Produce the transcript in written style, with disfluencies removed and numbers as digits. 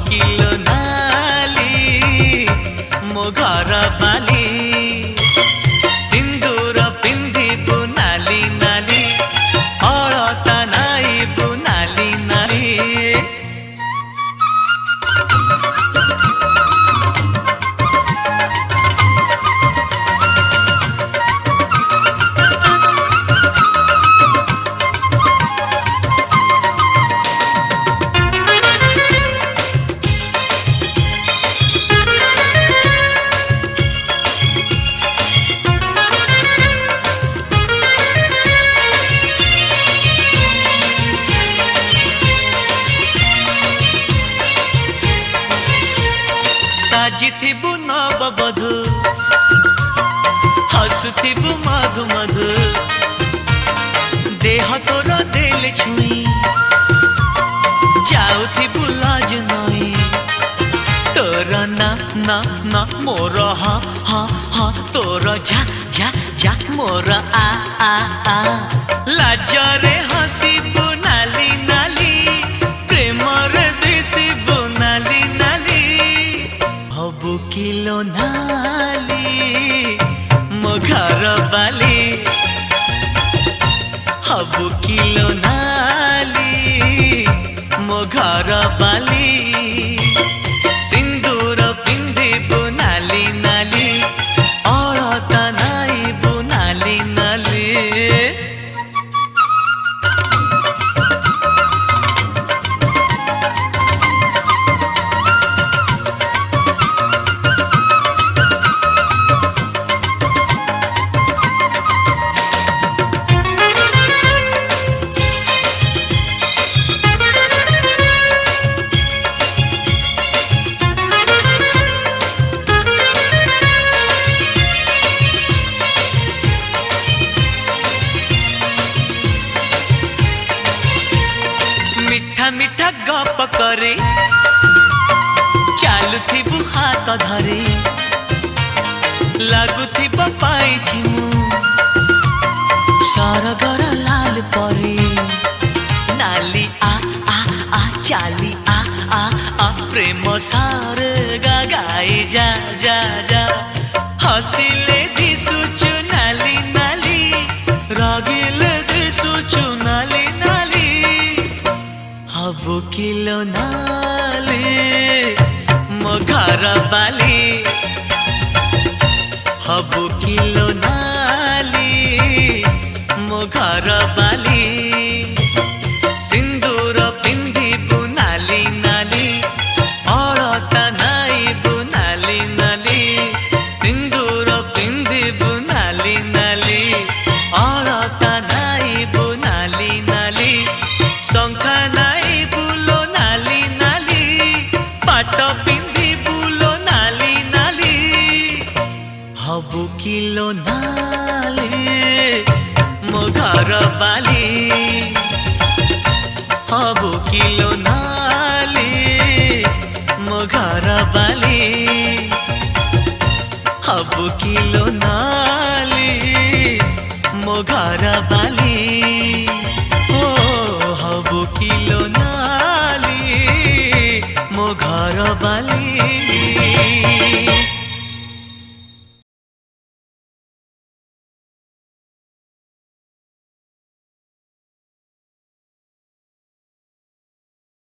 kilo नाली मो घर बाली सिंदूर पिंधिबु नाली नाली अलता नाइबु नाली नाली साजिथिबु नववधू हसुथिबु मधु मधु देह तोर देले छुई जाउथिबु लाज नई तोर ना ना ना मोर हा हा हा तोर जा जा जा मोर आ आ आ लाजरे हसिबु नाली नाली प्रेम रे दिसिबु नाली नाली हबु किलो नाली मो घर बाली हबु किलो नाली मो घर बाली सिंदूर पिंधिबु नाली नाली अलता नाइबु नाली नाली मीठा मीठा गप करे चालुथिबु हाथ धरे लागुथिबु पाइछि मु सरगर लाल परे नाली आ आ आ चाली आ आ आ प्रेम सार गाई जा जा जा हसिले दिसुचु नाली नाली रागिले दिसुचु नाली नाली हबु किलो नाली मो घर बाली हबु किलो नाली मो घर बाली सिंदूर पिंधिबु नाली नाली अलता नाइबु नाली नाली सिंदूर पिंधिबु नाली नाली अलता नाइबु नाली नाली शंखा नाइबु लो नाली नाली पाट पिंधिबु लो नाली नाली हबु किलो नाली मो घर बाली हबु किलो नाली मो घर बाली हबु किलो